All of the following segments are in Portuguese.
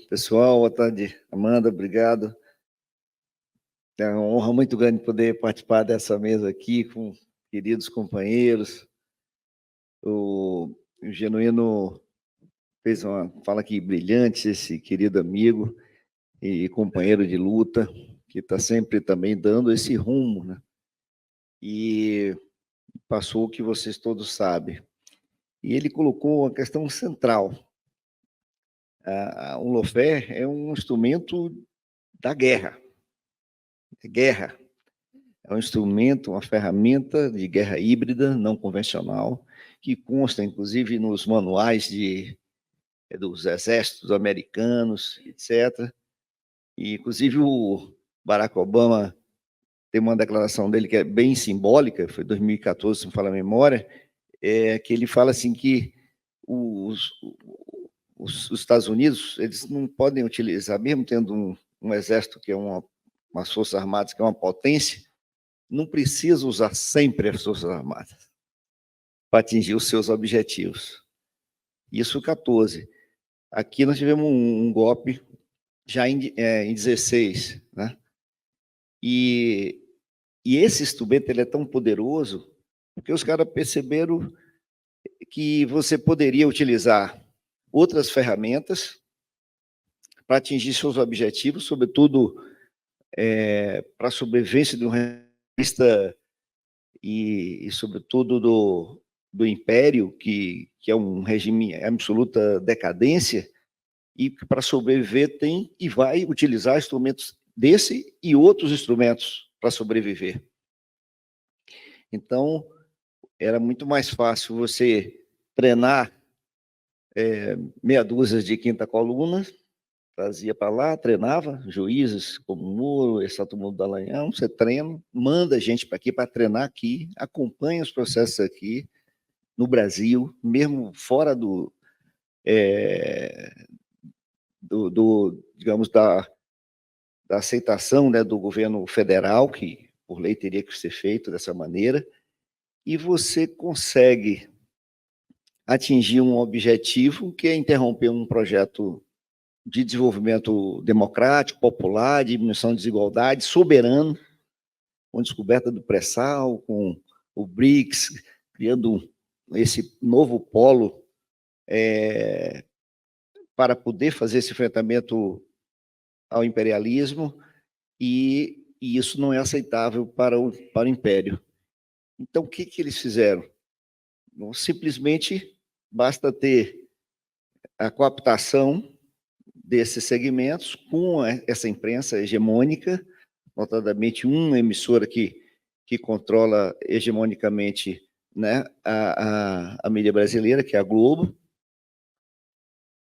Pessoal, boa tarde, Amanda, obrigado. É uma honra muito grande poder participar dessa mesa aqui com queridos companheiros. O Genuíno fez uma fala aqui brilhante, esse querido amigo e companheiro de luta, que está sempre também dando esse rumo, né? E passou o que vocês todos sabem. E ele colocou uma questão central. O Lawfare é um instrumento da guerra. Guerra. É um instrumento, uma ferramenta de guerra híbrida, não convencional, que consta, inclusive, nos manuais dos exércitos americanos, etc. E, inclusive, o Barack Obama tem uma declaração dele que é bem simbólica, foi 2014, se não me falha a memória, que ele fala assim que os Estados Unidos eles não podem utilizar, mesmo tendo um exército que é umas forças armadas que é uma potência, não precisa usar sempre as Forças Armadas para atingir os seus objetivos. Isso 14. Aqui nós tivemos um golpe já em 16, né? E esse instrumento ele é tão poderoso porque os caras perceberam que você poderia utilizar outras ferramentas para atingir seus objetivos, sobretudo para a sobrevivência de um regista e sobretudo, do Império, que é um regime em absoluta decadência, e que, para sobreviver, tem e vai utilizar instrumentos desse e outros instrumentos para sobreviver. Então, era muito mais fácil você treinar meia dúzia de quinta coluna, trazia para lá, treinava, juízes como Moro, Exato Mundo Dallagnol, você treina, manda gente para aqui para treinar aqui, acompanha os processos aqui, no Brasil, mesmo fora digamos, da aceitação, né, do governo federal, que por lei teria que ser feito dessa maneira, e você consegue atingir um objetivo que é interromper um projeto de desenvolvimento democrático, popular, de diminuição de desigualdade, soberano, com descoberta do pré-sal, com o BRICS, criando esse novo polo para poder fazer esse enfrentamento ao imperialismo, e isso não é aceitável para o império. Então, o que eles fizeram? Simplesmente basta ter a cooptação desses segmentos com essa imprensa hegemônica, notadamente uma emissora que controla hegemonicamente, né, a mídia brasileira, que é a Globo,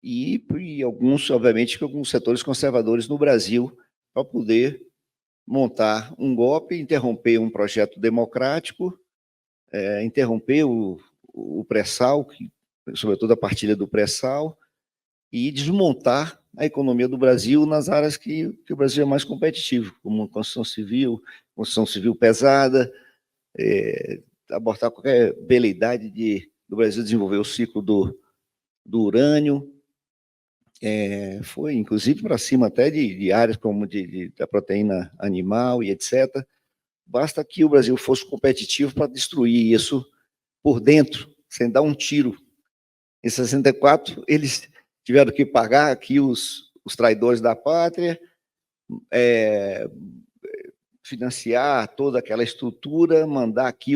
e alguns, obviamente, alguns setores conservadores no Brasil, para poder montar um golpe, interromper um projeto democrático, interromper o pré-sal, sobretudo a partilha do pré-sal, e desmontar a economia do Brasil nas áreas que o Brasil é mais competitivo, como construção civil pesada, abortar qualquer veleidade do Brasil desenvolver o ciclo do urânio, foi inclusive para cima até de áreas como da proteína animal e etc. Basta que o Brasil fosse competitivo para destruir isso por dentro, sem dar um tiro. Em 64, eles tiveram que pagar aqui os traidores da pátria, financiar toda aquela estrutura, mandar aqui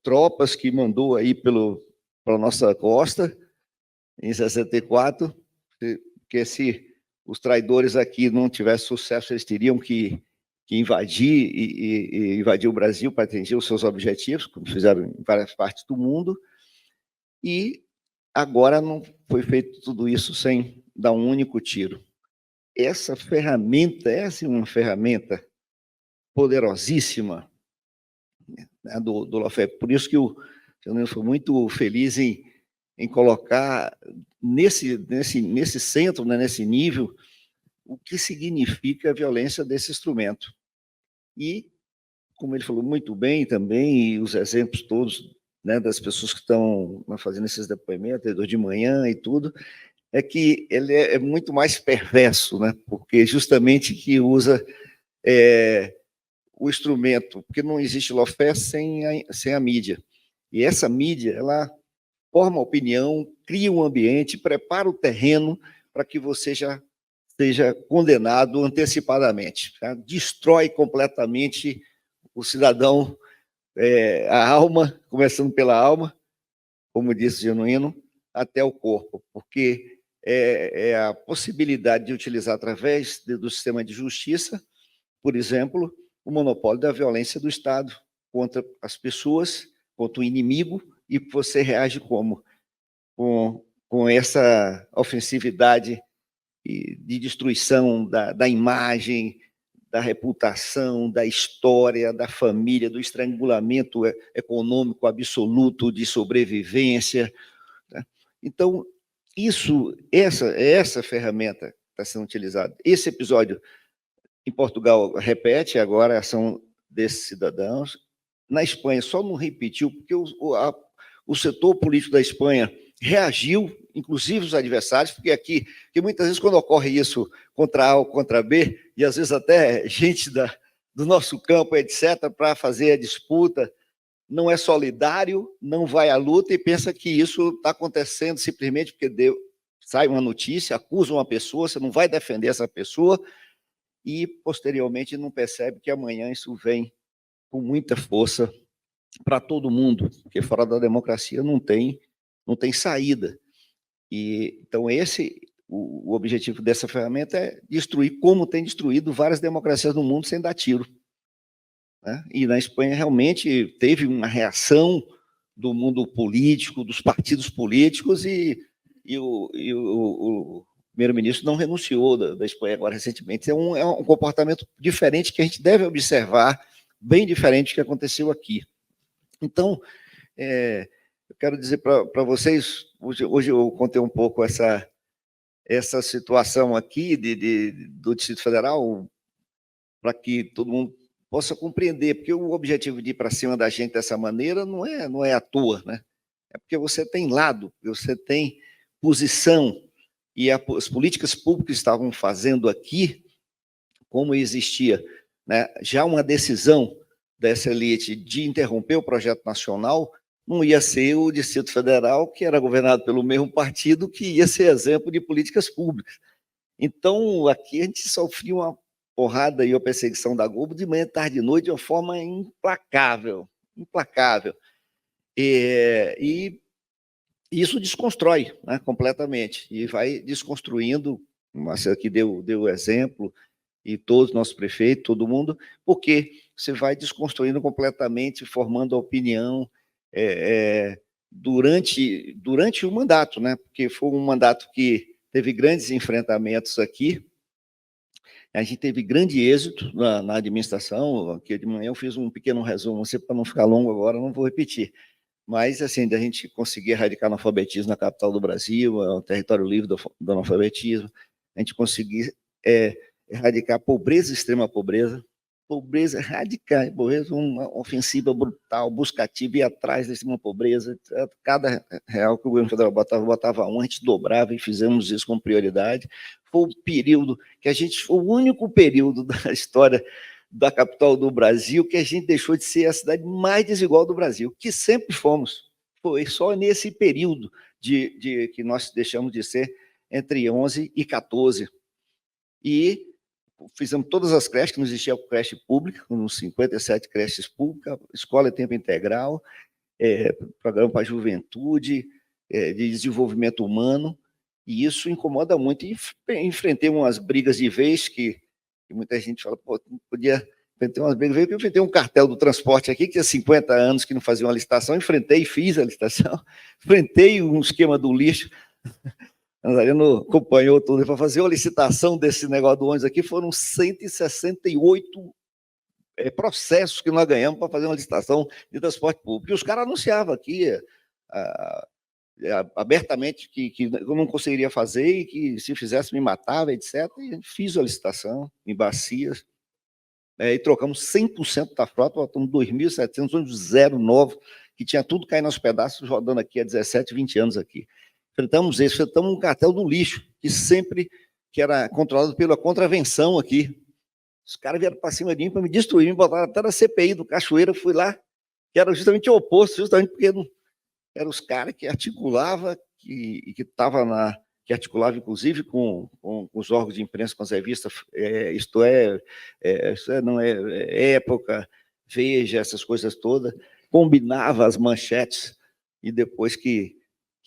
tropas que mandou aí pela nossa costa, em 64, porque se os traidores aqui não tivessem sucesso, eles teriam que invadir e invadir o Brasil para atingir os seus objetivos, como fizeram em várias partes do mundo, e agora não foi feito tudo isso sem dar um único tiro. Essa ferramenta, essa é uma ferramenta poderosíssima, né, do Lawfare. Por isso que o Fernando foi muito feliz em colocar nesse centro, né, nesse nível, o que significa a violência desse instrumento. E, como ele falou muito bem também, e os exemplos todos, né, das pessoas que estão fazendo esses depoimentos, de manhã e tudo, é que ele é muito mais perverso, né? Porque justamente que usa o instrumento, porque não existe lawfare sem a mídia. E essa mídia, ela forma opinião, cria um ambiente, prepara o terreno para que você já seja condenado antecipadamente. Tá? Destrói completamente o cidadão, a alma, começando pela alma, como disse Genuíno, até o corpo, porque é a possibilidade de utilizar, através do sistema de justiça, por exemplo, o monopólio da violência do Estado contra as pessoas, contra o inimigo, e você reage como? Com essa ofensividade de destruição da imagem, da reputação, da história, da família, do estrangulamento econômico absoluto de sobrevivência. Tá? Então, essa ferramenta está sendo utilizada. Esse episódio em Portugal repete agora a ação desses cidadãos. Na Espanha só não repetiu porque o setor político da Espanha reagiu, inclusive os adversários, porque aqui, que muitas vezes quando ocorre isso contra A ou contra B, e às vezes até gente do nosso campo, etc., para fazer a disputa, não é solidário, não vai à luta e pensa que isso está acontecendo simplesmente porque sai uma notícia, acusa uma pessoa, você não vai defender essa pessoa, e posteriormente não percebe que amanhã isso vem com muita força para todo mundo, porque fora da democracia não tem saída. E então o objetivo dessa ferramenta é destruir, como tem destruído várias democracias no mundo sem dar tiro. Né? E na Espanha realmente teve uma reação do mundo político, dos partidos políticos, e o primeiro-ministro não renunciou da Espanha agora recentemente. É um comportamento diferente que a gente deve observar, bem diferente do que aconteceu aqui. Então, eu quero dizer para vocês, hoje eu contei um pouco essa situação aqui do Distrito Federal, para que todo mundo possa compreender, porque o objetivo de ir para cima da gente dessa maneira não é à toa, né? É porque você tem lado, você tem posição, e as políticas públicas estavam fazendo aqui, como existia, né, já uma decisão dessa elite de interromper o projeto nacional, não ia ser o Distrito Federal, que era governado pelo mesmo partido, que ia ser exemplo de políticas públicas. Então, aqui a gente sofria uma porrada e a perseguição da Globo de manhã, tarde e noite, de uma forma implacável, implacável. E isso desconstrói, né, completamente, e vai desconstruindo. O Marcelo aqui deu o exemplo, e todos, nosso prefeito, todo mundo, porque você vai desconstruindo completamente, formando a opinião durante o mandato, né? Porque foi um mandato que teve grandes enfrentamentos aqui, a gente teve grande êxito na administração. Aqui de manhã eu fiz um pequeno resumo, para não ficar longo agora, não vou repetir, mas assim, da gente conseguir erradicar o analfabetismo na capital do Brasil, o território livre do analfabetismo, a gente conseguir erradicar a pobreza, extrema pobreza radical, pobreza, uma ofensiva brutal, buscativa, ir atrás dessa pobreza. Cada real que o governo federal botava um, a gente dobrava, e fizemos isso com prioridade. Foi o período que foi o único período da história da capital do Brasil que a gente deixou de ser a cidade mais desigual do Brasil, que sempre fomos. Foi só nesse período de que nós deixamos de ser entre 11 e 14. E fizemos todas as creches, que não existia creche pública, com 57 creches públicas, escola de tempo integral, programa para a juventude, de desenvolvimento humano, e isso incomoda muito. E enfrentei umas brigas de vez que muita gente fala, pô, não podia enfrentar umas brigas, eu enfrentei um cartel do transporte aqui, que tinha 50 anos que não fazia uma licitação, enfrentei e fiz a licitação, enfrentei um esquema do lixo. Nazareno acompanhou tudo. Para fazer a licitação desse negócio do ônibus aqui, foram 168 processos que nós ganhamos para fazer uma licitação de transporte público. E os caras anunciavam aqui abertamente que eu não conseguiria fazer e que se fizesse me matava, etc. E a gente fiz a licitação em bacias, e trocamos 100% da frota, botamos 2.700 ônibus zero novo, que tinha tudo caindo aos pedaços, rodando aqui há 17, 20 anos aqui. enfrentamos um cartel do lixo, que era controlado pela contravenção aqui. Os caras vieram para cima de mim para me destruir, me botaram até na CPI do Cachoeira, fui lá, que era justamente o oposto, justamente porque eram os caras que articulavam, que articulava inclusive com os órgãos de imprensa, com as revistas, não é Época, Veja, essas coisas todas, combinava as manchetes, e depois que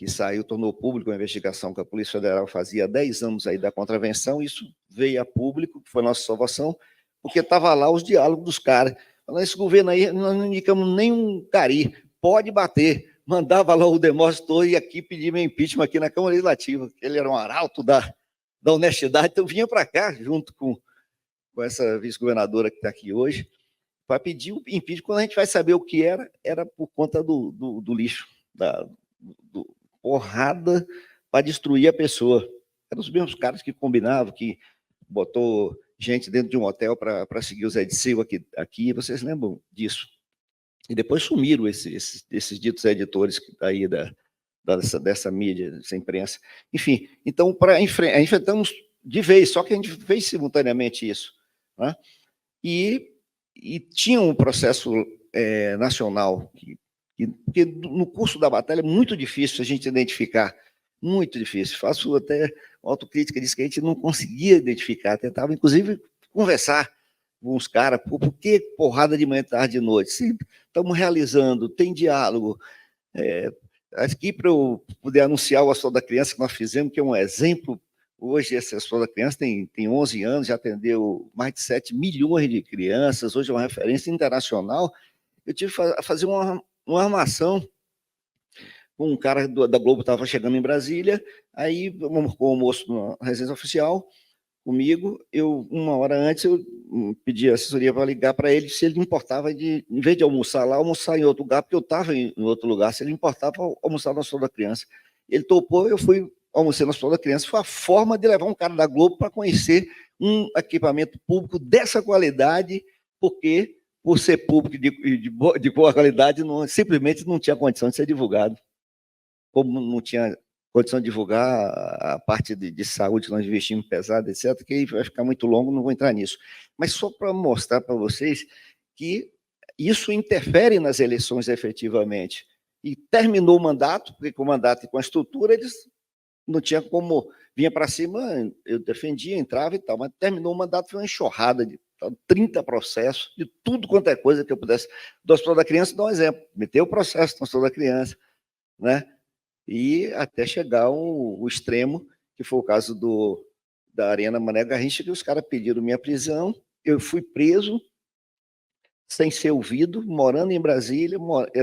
saiu, tornou público a investigação que a Polícia Federal fazia há 10 anos aí da contravenção, isso veio a público, que foi a nossa salvação, porque estava lá os diálogos dos caras. Esse governo aí, nós não indicamos nenhum cari, pode bater. Mandava lá o Demóstenes e aqui pedir meu impeachment aqui na Câmara Legislativa, ele era um arauto da honestidade, então vinha para cá, junto com essa vice-governadora que está aqui hoje, para pedir o impeachment. Quando a gente vai saber o que era por conta do lixo, do porrada para destruir a pessoa. Eram os mesmos caras que combinavam, que botou gente dentro de um hotel para seguir o Zé Disseu aqui, vocês lembram disso? E depois sumiram esses ditos editores aí dessa mídia, dessa imprensa. Enfim, então, enfrentamos de vez, só que a gente fez simultaneamente isso. Né? E tinha um processo nacional, porque no curso da batalha é muito difícil a gente identificar, muito difícil. Faço até autocrítica, disse que a gente não conseguia identificar, tentava, inclusive, conversar com os caras, por que porrada de manhã, tarde e noite? Sim, estamos realizando, tem diálogo. Aqui, para eu poder anunciar o Assunto da Criança que nós fizemos, que é um exemplo, hoje esse Assunto da Criança tem 11 anos, já atendeu mais de 7 milhões de crianças, hoje é uma referência internacional. Eu tive que fazer uma armação com um cara da Globo, estava chegando em Brasília, aí marcou o almoço na residência oficial comigo, uma hora antes, eu pedi a assessoria para ligar para ele, se ele importava de, em vez de almoçar lá, almoçar em outro lugar, porque eu estava em outro lugar, se ele importava almoçar no Hospital da Criança. Ele topou, eu fui almoçar no Hospital da Criança, foi a forma de levar um cara da Globo para conhecer um equipamento público dessa qualidade, porque, por ser público de boa qualidade, simplesmente não tinha condição de ser divulgado. Como não tinha condição de divulgar a parte de saúde que nós investimos pesado, etc., que aí vai ficar muito longo, não vou entrar nisso. Mas só para mostrar para vocês que isso interfere nas eleições efetivamente. E terminou o mandato, porque com o mandato e com a estrutura, eles não tinham como, vinha para cima, eu defendia, entrava e tal, mas terminou o mandato, foi uma enxurrada de 30 processos, de tudo quanto é coisa que eu pudesse. Do Hospital da Criança, dá um exemplo, meteu o processo do Hospital da Criança, né? E até chegar o extremo, que foi o caso da Arena Mané Garrincha, que os caras pediram minha prisão, eu fui preso, sem ser ouvido, morando em Brasília,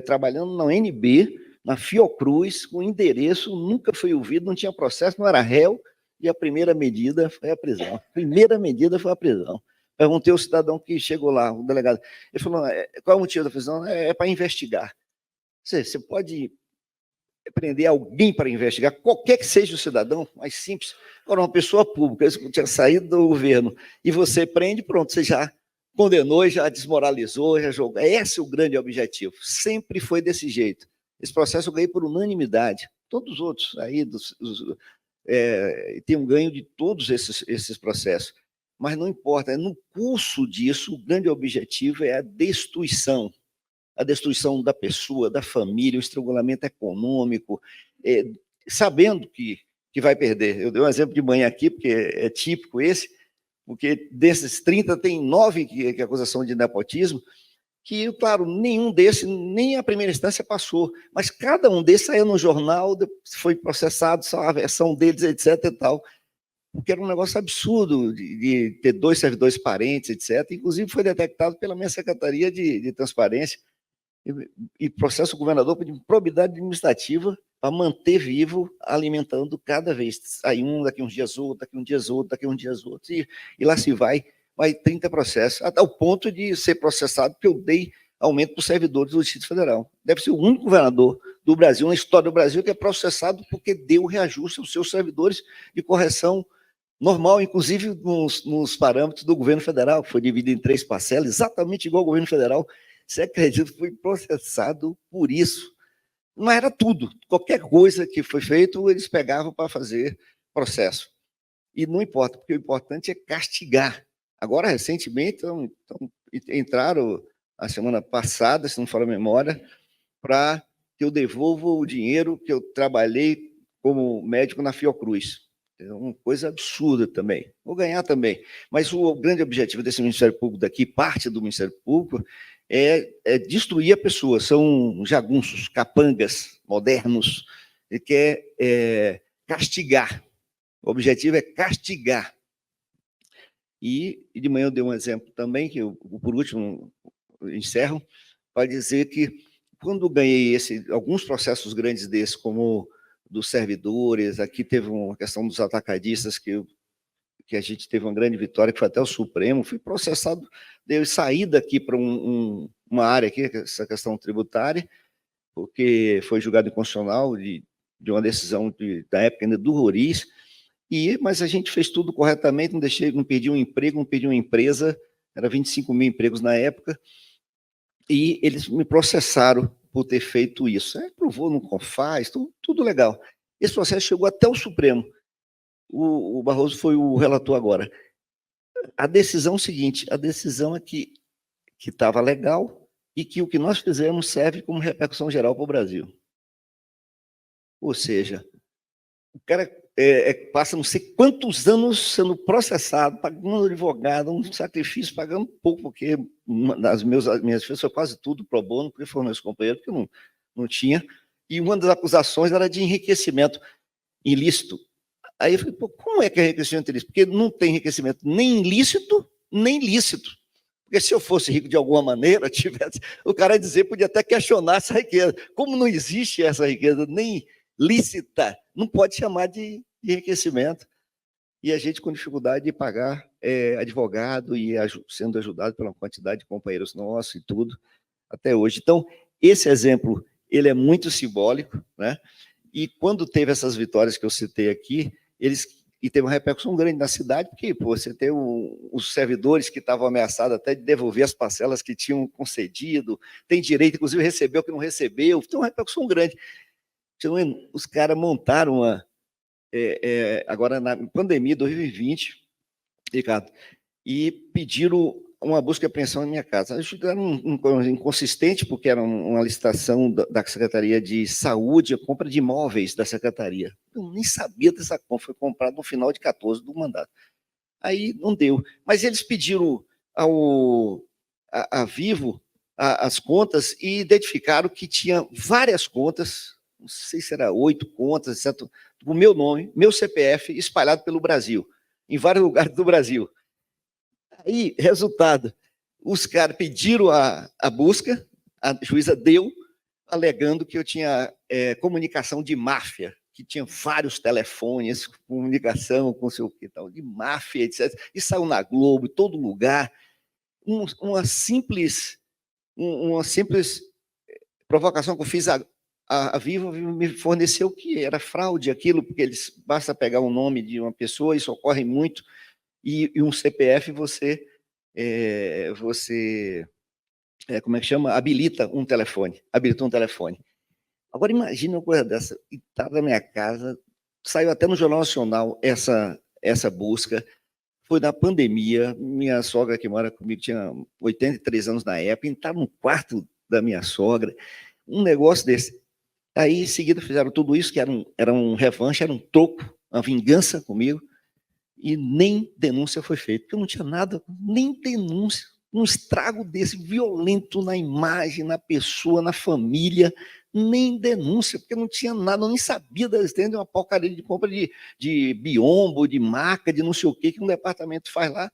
trabalhando na UNB, na Fiocruz, com endereço, nunca fui ouvido, não tinha processo, não era réu, e a primeira medida foi a prisão. A primeira medida foi a prisão. Perguntei ao cidadão que chegou lá, o delegado, ele falou, qual é o motivo da prisão? É para investigar. Você pode prender alguém para investigar, qualquer que seja o cidadão, mais simples. Agora, uma pessoa pública, que tinha saído do governo, e você prende, pronto, você já condenou, já desmoralizou, já jogou. Esse é o grande objetivo. Sempre foi desse jeito. Esse processo eu ganhei por unanimidade. Todos os outros aí tem um ganho de todos esses processos. Mas não importa, no curso disso, o grande objetivo é a destruição da pessoa, da família, o estrangulamento econômico, sabendo que vai perder. Eu dei um exemplo de manhã aqui, porque é típico esse, porque desses 30 tem 9 que é acusação de nepotismo, que, claro, nenhum desses, nem a primeira instância passou, mas cada um desses saiu no jornal, foi processado, só a versão deles, etc. e tal, porque era um negócio absurdo de ter 2 servidores parentes, etc. Inclusive foi detectado pela minha Secretaria de Transparência, e processo o governador por improbidade administrativa para manter vivo, alimentando cada vez. Aí daqui uns dias outro, daqui uns dias outro, daqui uns dias outro, e lá se vai 30 processos, até o ponto de ser processado, porque eu dei aumento para os servidores do Distrito Federal. Deve ser o único governador do Brasil, na história do Brasil, que é processado porque deu reajuste aos seus servidores de correção normal, inclusive nos parâmetros do governo federal, que foi dividido em 3 parcelas, exatamente igual ao governo federal. Você acredita que foi processado por isso? não era tudo. Qualquer coisa que foi feito, eles pegavam para fazer processo. E não importa, porque o importante é castigar. Agora, recentemente, entraram, a semana passada, se não for a memória, para que eu devolva o dinheiro que eu trabalhei como médico na Fiocruz. É uma coisa absurda também. Vou ganhar também. Mas o grande objetivo desse Ministério Público daqui, parte do Ministério Público, é destruir a pessoa. São jagunços, capangas modernos. Ele quer castigar. O objetivo é castigar. E de manhã eu dei um exemplo também, que eu, por último, encerro, para dizer que quando ganhei alguns processos grandes desses, como dos servidores, aqui teve uma questão dos atacadistas, que a gente teve uma grande vitória, que foi até o Supremo, fui processado, eu saí daqui para uma área aqui, essa questão tributária, porque foi julgado inconstitucional de uma decisão da época ainda do Roriz, mas a gente fez tudo corretamente, não perdi um emprego, não perdi uma empresa, era 25 mil empregos na época, e eles me processaram por ter feito isso. Provou no CONFAS, tudo legal. Esse processo chegou até o Supremo. O Barroso foi o relator agora. A decisão é o seguinte, a decisão é que estava legal e que o que nós fizemos serve como repercussão geral para o Brasil. Ou seja, o cara passa não sei quantos anos sendo processado, pagando advogado, um sacrifício, pagando pouco, porque as minhas defesas foi quase tudo pro bono, porque foram meus companheiros, porque eu não tinha. E uma das acusações era de enriquecimento ilícito. Aí eu falei, pô, como é que é enriquecimento ilícito? Porque não tem enriquecimento nem ilícito, nem lícito. Porque se eu fosse rico de alguma maneira, o cara ia dizer, podia até questionar essa riqueza. Como não existe essa riqueza nem lícita, não pode chamar de enriquecimento. E a gente com dificuldade de pagar advogado e sendo ajudado pela quantidade de companheiros nossos e tudo, até hoje. Então, esse exemplo, ele é muito simbólico, né? E quando teve essas vitórias que eu citei aqui, e teve uma repercussão grande na cidade, porque você tem os servidores que estavam ameaçados até de devolver as parcelas que tinham concedido, tem direito, inclusive, recebeu o que não recebeu, tem uma repercussão grande. Os caras montaram agora na pandemia 2020, Ricardo, e pediram uma busca e apreensão na minha casa. Acho que era inconsistente, porque era uma licitação da Secretaria de Saúde, a compra de imóveis da Secretaria. Eu nem sabia dessa compra, foi comprada no final de 14 do mandato. Aí não deu. Mas eles pediram a Vivo as contas e identificaram que tinha várias contas, não sei se era 8 contas, certo? Com o meu nome, meu CPF, espalhado pelo Brasil, em vários lugares do Brasil. Aí, resultado, os caras pediram a busca, a juíza deu, alegando que eu tinha comunicação de máfia, que tinha vários telefones, comunicação com sei o que tal, de máfia, etc. E saiu na Globo, em todo lugar. Uma simples provocação que eu fiz, a Vivo me forneceu que era fraude aquilo, porque basta pegar o nome de uma pessoa, isso ocorre muito, e um CPF você como é que chama? Habilitou um telefone. Agora imagine uma coisa dessa, está na minha casa, saiu até no Jornal Nacional essa busca, foi na pandemia, minha sogra que mora comigo tinha 83 anos na época, estava no quarto da minha sogra, um negócio desse. Aí em seguida fizeram tudo isso, que era um revanche, era um troco, uma vingança comigo, e nem denúncia foi feita, porque eu não tinha nada, nem denúncia, um estrago desse violento na imagem, na pessoa, na família, nem denúncia, porque eu não tinha nada, eu nem sabia da existência de uma porcaria de compra de biombo, de marca, de não sei o que um departamento faz lá.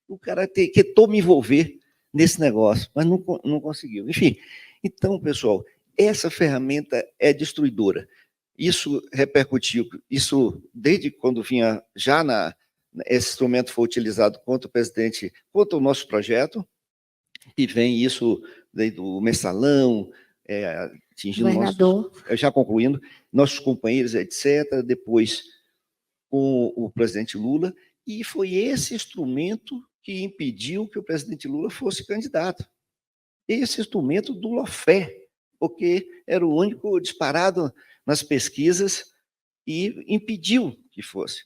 O cara tentou me envolver nesse negócio, mas não conseguiu. Enfim, então, pessoal, essa ferramenta é destruidora. Isso repercutiu, isso desde quando vinha já esse instrumento foi utilizado contra o presidente, contra o nosso projeto, e vem isso do mensalão, atingindo já concluindo, nossos companheiros, etc., depois com o presidente Lula, e foi esse instrumento que impediu que o presidente Lula fosse candidato. Esse instrumento do lawfare. porque era o único disparado nas pesquisas e impediu que fosse.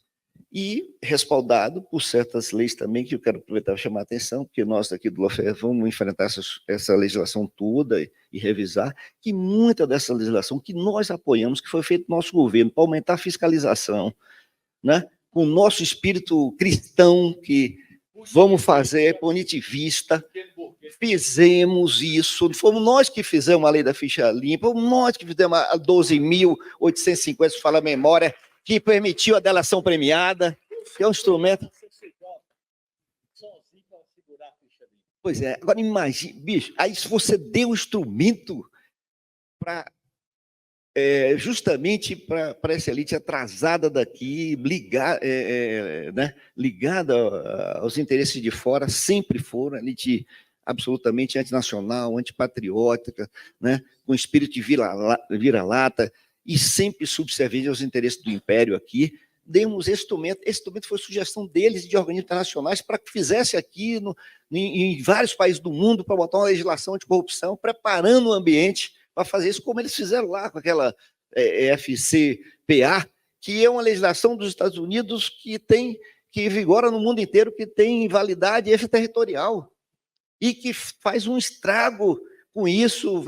E respaldado por certas leis também, que eu quero aproveitar para chamar a atenção, porque nós aqui do LOFER vamos enfrentar essa legislação toda e revisar, que muita dessa legislação que nós apoiamos, que foi feito no nosso governo, para aumentar a fiscalização, né? Com o nosso espírito cristão, que vamos fazer, punitivista, fizemos isso, fomos nós que fizemos a lei da ficha limpa, fomos nós que fizemos a 12.850, se fala a memória, que permitiu a delação premiada, que é um instrumento... Pois é, agora imagine, bicho, aí se você deu o instrumento para justamente para essa elite atrasada daqui, né, ligada aos interesses de fora, sempre foram, elite absolutamente antinacional, antipatriótica, né, com espírito de vira-lata, e sempre subserviente aos interesses do império aqui. Demos esse instrumento foi sugestão deles e de organismos internacionais para que fizesse aqui em vários países do mundo, para botar uma legislação anticorrupção, preparando o ambiente para fazer isso, como eles fizeram lá com aquela FCPA, que é uma legislação dos Estados Unidos que vigora no mundo inteiro, que tem validade extraterritorial e que faz um estrago com isso.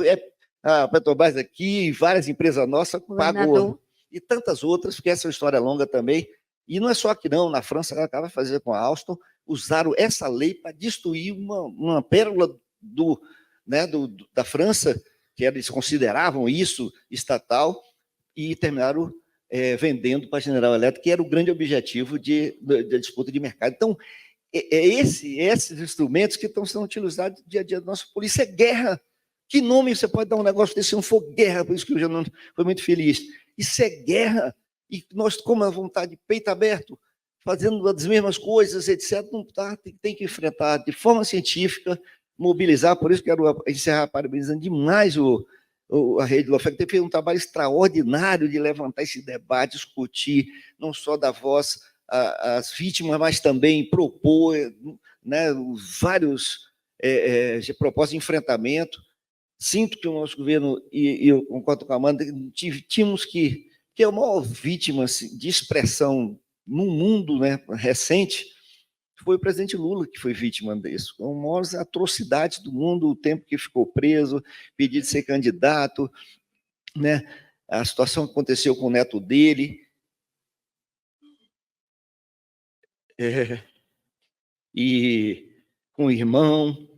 A Petrobras aqui, várias empresas nossas pagou, e tantas outras, porque essa é uma história longa também. E não é só aqui não, na França, ela acaba fazendo com a Alstom, usaram essa lei para destruir uma pérola da França, que eles consideravam isso estatal, e terminaram vendendo para a General Electric, que era o grande objetivo da disputa de mercado. Então, esses instrumentos que estão sendo utilizados no dia a dia da nossa polícia. É guerra. Que nome você pode dar um negócio desse se não for guerra? Por isso que eu já não fui muito feliz. Isso é guerra. E nós, com a vontade de peito aberto, fazendo as mesmas coisas, etc., não tem que enfrentar de forma científica, mobilizar. Por isso quero encerrar parabenizando demais a Rede LOFER, que tem feito um trabalho extraordinário de levantar esse debate, discutir, não só da voz às vítimas, mas também propor, né, vários propostas de enfrentamento. Sinto que o nosso governo, e eu concordo com a Amanda, tínhamos que é a maior vítima assim, de expressão no mundo, né, recente, foi o presidente Lula que foi vítima disso. Uma das maiores atrocidades do mundo, o tempo que ficou preso, pedido de ser candidato, né, a situação que aconteceu com o neto dele. E com o irmão,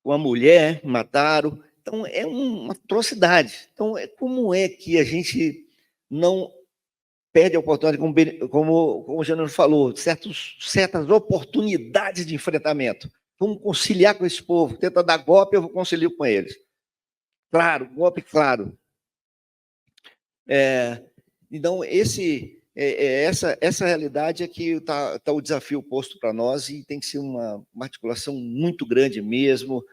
com a mulher, mataram. Então, é uma atrocidade. Então, como é que a gente não perde a oportunidade, como o Jânio falou, certas oportunidades de enfrentamento? Vamos conciliar com esse povo. Tenta dar golpe, eu vou conciliar com eles. Claro, golpe claro. Então, essa realidade é que está o desafio posto para nós, e tem que ser uma articulação muito grande mesmo,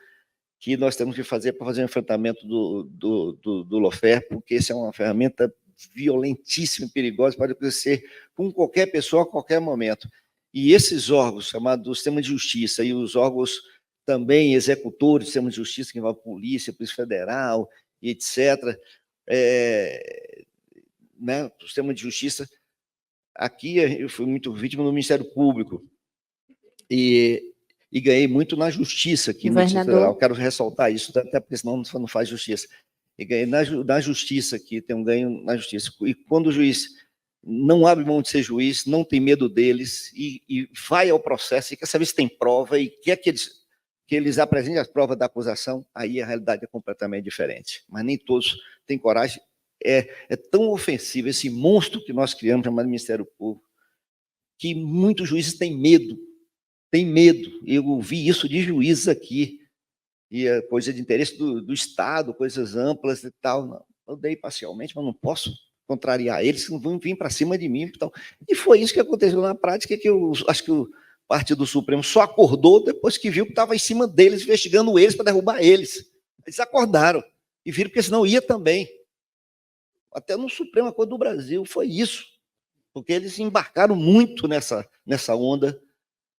que nós temos que fazer para fazer o enfrentamento do LOFER, porque essa é uma ferramenta violentíssima e perigosa, pode acontecer com qualquer pessoa a qualquer momento. E esses órgãos, chamados sistema de justiça, e os órgãos também executores do sistema de justiça, que envolve polícia, Polícia Federal, etc., né, o sistema de justiça, aqui eu fui muito vítima do Ministério Público, e ganhei muito na justiça aqui no Distrito Federal. Quero ressaltar isso, até porque senão não faz justiça. E ganhei na justiça aqui, tem um ganho na justiça. E quando o juiz não abre mão de ser juiz, não tem medo deles, e vai ao processo, e quer saber se tem prova, e quer que eles apresentem as provas da acusação, aí a realidade é completamente diferente. Mas nem todos têm coragem. É tão ofensivo esse monstro que nós criamos, chamado Ministério Público, que muitos juízes têm medo. Tem medo. Eu vi isso de juízes aqui, e é coisa de interesse do Estado, coisas amplas e tal. Não, eu dei parcialmente, mas não posso contrariar eles, não vão vir para cima de mim. Então. E foi isso que aconteceu na prática, que eu acho que o Partido Supremo só acordou depois que viu que estava em cima deles, investigando eles para derrubar eles. Eles acordaram e viram que senão ia também. Até no Supremo Corte do Brasil foi isso, porque eles embarcaram muito nessa onda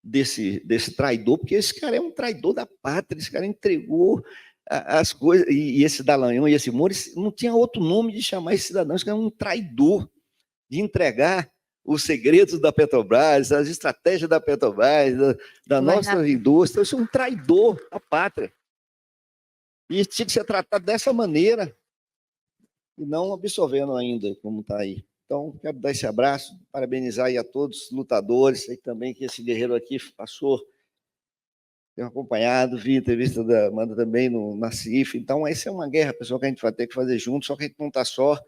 desse traidor, porque esse cara é um traidor da pátria, esse cara entregou as coisas, e esse Dallagnol e esse Moro, não tinha outro nome de chamar esse cidadão, isso é um traidor, de entregar os segredos da Petrobras, as estratégias da Petrobras, da nossa indústria. Isso é um traidor à pátria. E isso tinha que ser tratado dessa maneira, e não absorvendo ainda, como está aí. Então, quero dar esse abraço, parabenizar aí a todos os lutadores, sei também que esse guerreiro aqui passou, tenho acompanhado, vi a entrevista da Amanda também na CIF. Então, essa é uma guerra, pessoal, que a gente vai ter que fazer junto, só que a gente não está só,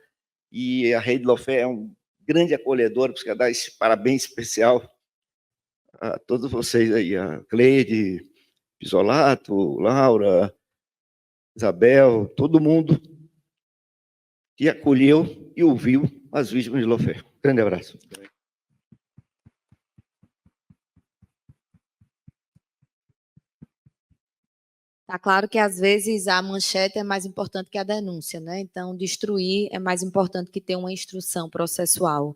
e a Rede Lofé é um grande acolhedor, quero dar esse parabéns especial a todos vocês aí, a Cleide, Pisolato, Laura, Isabel, todo mundo que acolheu e ouviu as vítimas de Lofé. Grande abraço. Tá claro que às vezes a manchete é mais importante que a denúncia, né? Então, destruir é mais importante que ter uma instrução processual.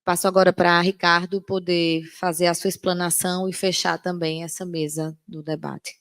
Passo agora para Ricardo poder fazer a sua explanação e fechar também essa mesa do debate.